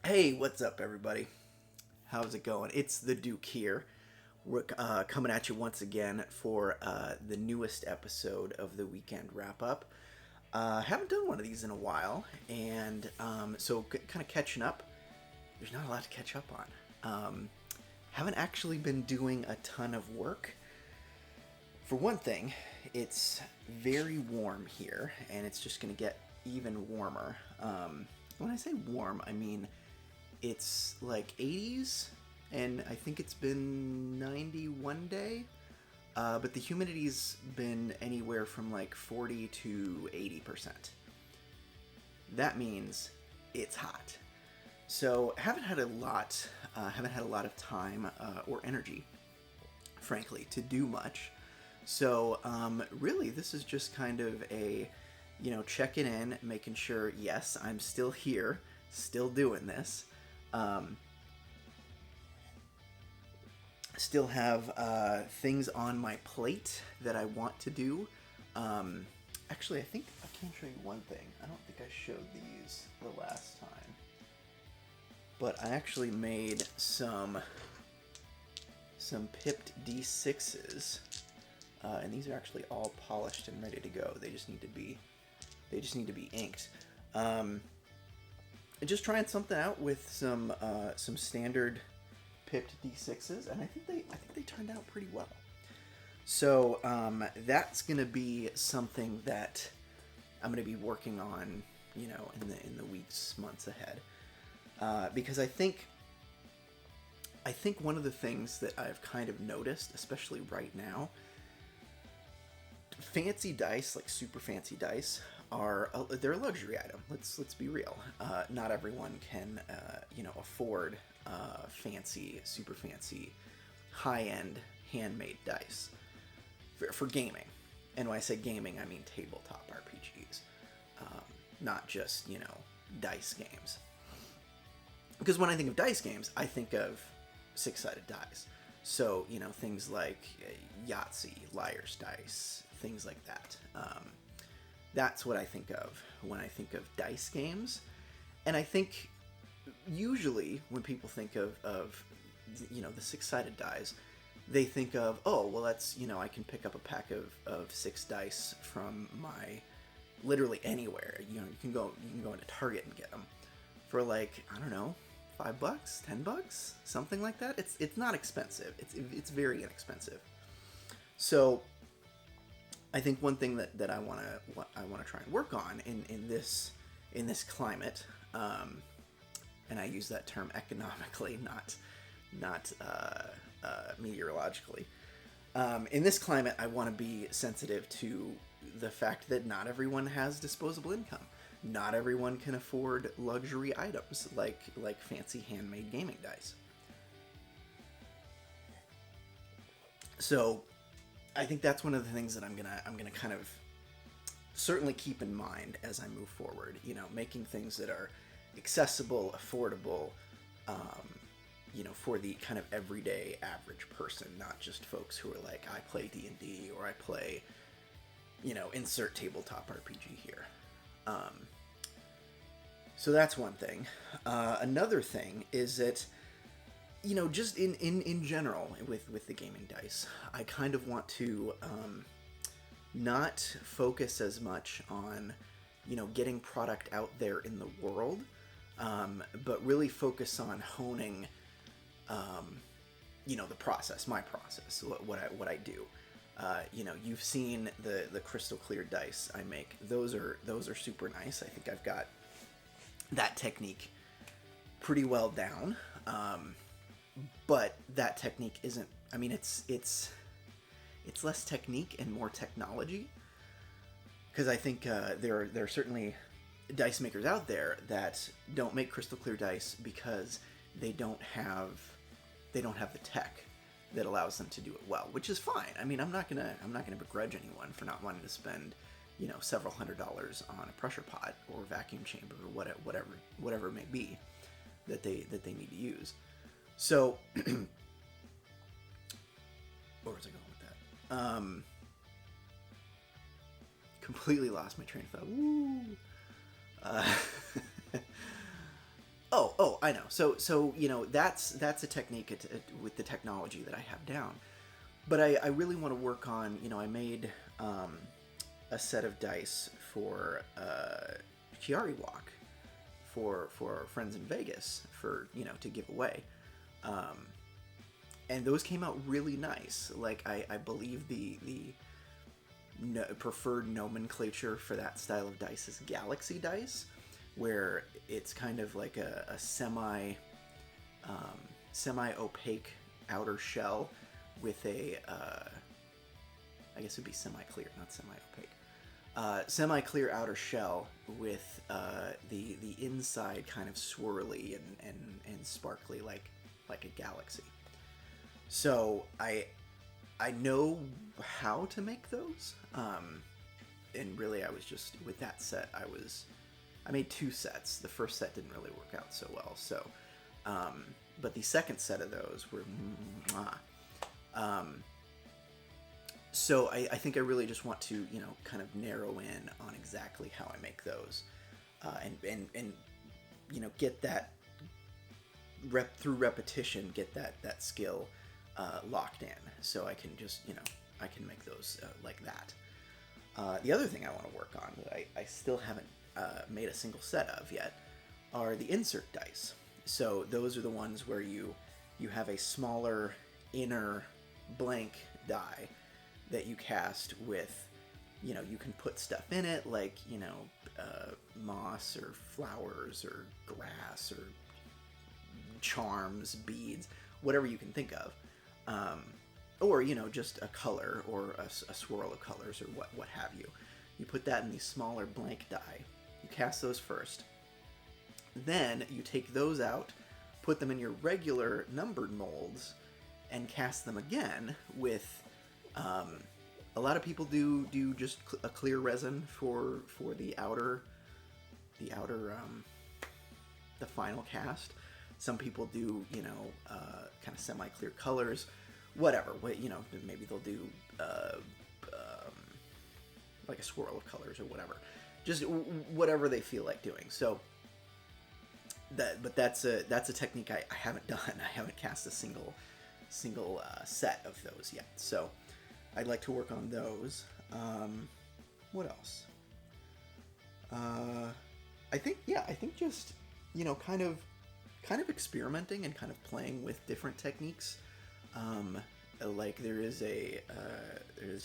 Hey, what's up, everybody? How's it going? It's the Duke here. We're coming at you once again for the newest episode of the weekend wrap up. Haven't done one of these in a while, and kind of catching up. There's not a lot to catch up on. Haven't actually been doing a ton of work. For one thing, it's very warm here, and it's just going to get even warmer. When I say warm, I mean it's like 80s, and I think it's been 90 one day. But the humidity's been anywhere from like 40 to 80%. That means it's hot. So haven't had a lot of time or energy, frankly, to do much. So really, this is just kind of a, checking in, making sure, yes, I'm still here, still doing this. Um, Still have things on my plate that I want to do. Actually, I think I can show you one thing. I don't think I showed these the last time. But I actually made some pipped D6s. And these are actually all polished and ready to go. They just need to be inked. Just trying something out with some standard pipped D6s, and I think they turned out pretty well. So that's gonna be something that I'm gonna be working on, in the weeks, months ahead, because I think one of the things that I've kind of noticed, especially right now, fancy dice, like super fancy dice, they're a luxury item. Let's be real. Not everyone can afford super fancy, high end handmade dice for gaming. And when I say gaming, I mean tabletop RPGs, not just dice games. Because when I think of dice games, I think of six-sided dice. So things like Yahtzee, Liar's Dice, things like that. That's what I think of when I think of dice games. And I think usually when people think of the six-sided dice, they think of, oh, well, that's, I can pick up a pack of six dice from literally anywhere. You can go into Target and get them for like, I don't know, $5, $10, something like that. It's not expensive. It's very inexpensive. So I think one thing that I want to try and work on in this climate, and I use that term economically, not meteorologically. In this climate, I want to be sensitive to the fact that not everyone has disposable income. Not everyone can afford luxury items like fancy handmade gaming dice. So I think that's one of the things that I'm gonna kind of certainly keep in mind as I move forward. Making things that are accessible, affordable, for the kind of everyday average person, not just folks who are like, I play D&D or I play, insert tabletop RPG here. So that's one thing. Another thing is that, just in general with the gaming dice, I kind of want to not focus as much on, getting product out there in the world, but really focus on honing, the process, my process, what I do. You've seen the crystal clear dice I make. Those are super nice. I think I've got that technique pretty well down. But that technique isn't, I mean, it's less technique and more technology. Because I think there are certainly dice makers out there that don't make crystal clear dice because they don't have the tech that allows them to do it well, which is fine. I mean, I'm not gonna begrudge anyone for not wanting to spend several $100s on a pressure pot or vacuum chamber or whatever it may be that they need to use. So where was I going with that? Completely lost my train of thought. Woo. I know. So that's a technique with the technology that I have down. But I really want to work on, I made a set of dice for Chiari Walk for our friends in Vegas for, to give away. And those came out really nice. Like, I believe the preferred nomenclature for that style of dice is Galaxy dice, where it's kind of like a semi-opaque outer shell with a I guess it'd be semi-clear, not semi-opaque. Semi-clear outer shell with the inside kind of swirly and sparkly like a galaxy. So I know how to make those, and really I was just, with that set, I made 2 sets. The first set didn't really work out so well, so but the second set of those were so I think I really just want to, kind of narrow in on exactly how I make those, and get that through repetition, get that skill locked in, so I can just, I can make those like that. The other thing I want to work on that I still haven't made a single set of yet are the insert dice. So those are the ones where you have a smaller inner blank die that you cast with, you can put stuff in it like, moss or flowers or grass or charms, beads, whatever you can think of. Or, just a color or a swirl of colors or what have you. You put that in these smaller blank die. You cast those first. Then you take those out, put them in your regular numbered molds, and cast them again with, a lot of people do just a clear resin for the outer, the final cast. Some people do, kind of semi-clear colors, whatever. Maybe they'll do like a swirl of colors or whatever. Just whatever they feel like doing. So that's a technique I haven't done. I haven't cast a single set of those yet. So I'd like to work on those. What else? I think just, kind of experimenting and kind of playing with different techniques. Like there's a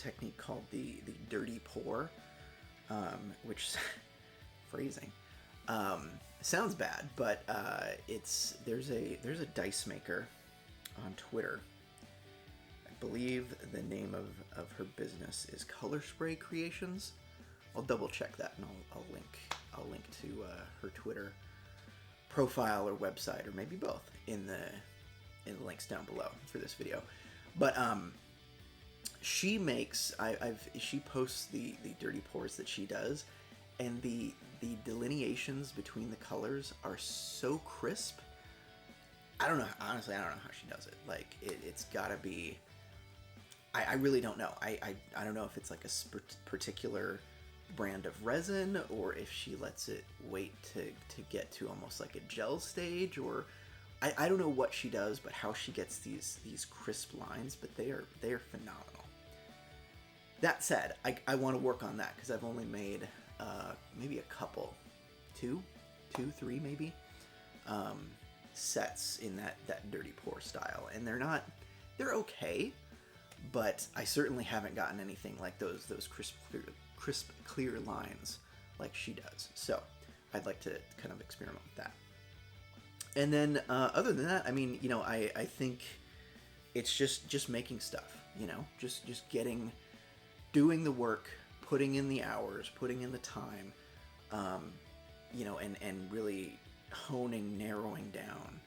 technique called the dirty pour, which phrasing sounds bad, but there's a dice maker on Twitter. I believe the name of her business is Color Spray Creations. I'll double check that and I'll link to her Twitter profile or website, or maybe both, in the links down below for this video. But she makes she posts the dirty pours that she does, and the delineations between the colors are so crisp. Honestly, I don't know how she does it. Like it's gotta be. I really don't know. I don't know if it's like a particular brand of resin, or if she lets it wait to get to almost like a gel stage, or I don't know what she does, but how she gets these crisp lines, but they are phenomenal. That said, I want to work on that because I've only made maybe a couple, two, three maybe, sets in that dirty pour style, and they're okay, but I certainly haven't gotten anything like those crisp clear lines like she does. So I'd like to kind of experiment with that. And then other than that, I mean, I think it's just making stuff, just doing the work, putting in the hours, putting in the time, and really honing, narrowing down,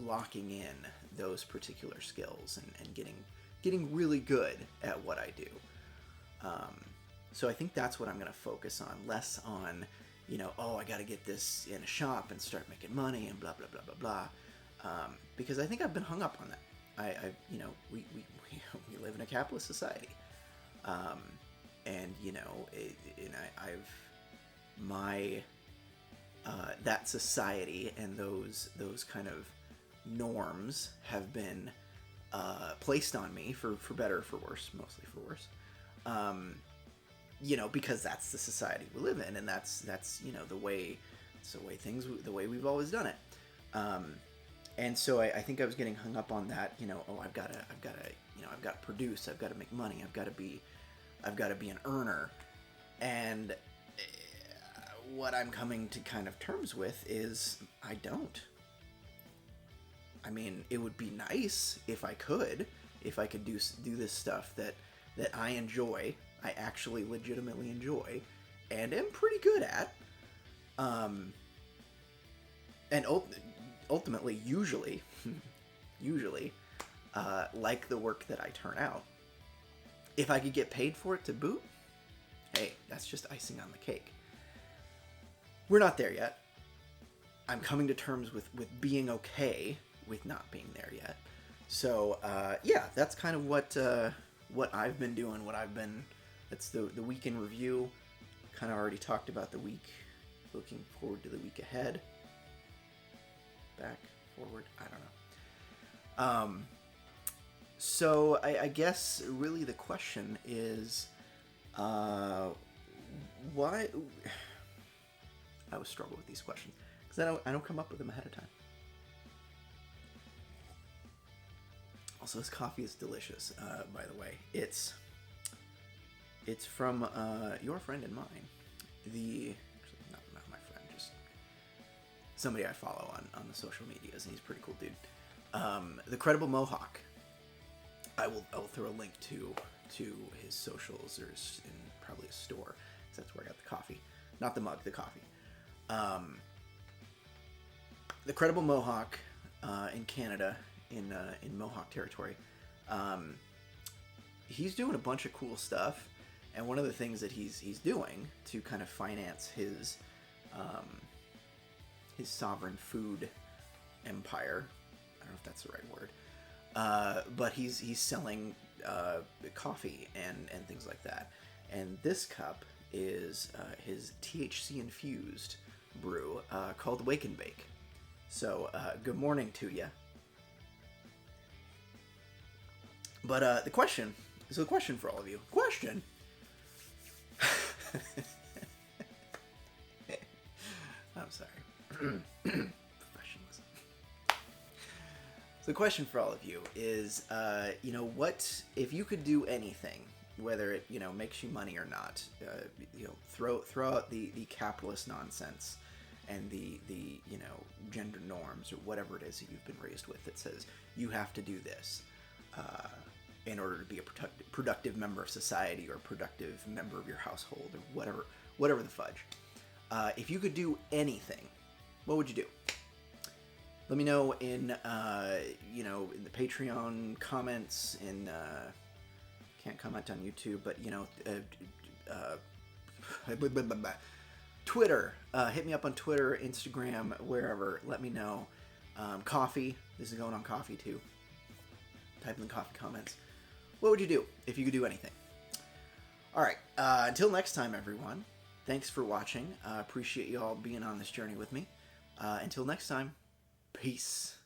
locking in those particular skills and getting really good at what I do. So I think that's what I'm going to focus on, less on, I got to get this in a shop and start making money and blah, blah, blah, blah, blah. Because I think I've been hung up on that. We live in a capitalist society. My that society and those kind of norms have been placed on me for better or for worse, mostly for worse. Because that's the society we live in, and that's the way we've always done it. And so I think I was getting hung up on that. I've got to produce, I've got to make money, I've got to be an earner, and what I'm coming to kind of terms with is I don't. I mean, it would be nice if I could do this stuff that I enjoy, I actually legitimately enjoy, and am pretty good at. And ultimately, usually, like the work that I turn out. If I could get paid for it to boot, hey, that's just icing on the cake. We're not there yet. I'm coming to terms with being okay with not being there yet. So, that's kind of what I've been doing, that's the week in review. Kind of already talked about the week, looking forward to the week ahead. Back, forward, I don't know. So I guess really the question is, why? I always struggle with these questions because I don't come up with them ahead of time. Also, this coffee is delicious. By the way, it's from your friend and mine. Actually, not my friend, just somebody I follow on the social medias, and he's a pretty cool dude. The Credible Mohawk. I will throw a link to his socials. There's in probably a store, because that's where I got the coffee, not the mug, the coffee. The Credible Mohawk in Canada, in Mohawk territory. He's doing a bunch of cool stuff, and one of the things that he's doing to kind of finance his sovereign food empire, I don't know if that's the right word, but he's selling coffee and things like that. And this cup is his THC infused brew called Wake and Bake. So good morning to you. But the question for all of you. Question. I'm sorry. Professionalism. So the question for all of you is, what if you could do anything, whether it makes you money or not, throw out the capitalist nonsense and the gender norms or whatever it is that you've been raised with that says you have to do this in order to be a productive member of society or a productive member of your household or whatever the fudge. If you could do anything, what would you do? Let me know in in the Patreon comments, can't comment on YouTube, but Twitter. Hit me up on Twitter, Instagram, wherever. Let me know. Coffee. This is going on coffee too. Type in the coffee comments. What would you do if you could do anything? All right. Until next time, everyone. Thanks for watching. Appreciate you all being on this journey with me. Until next time, peace.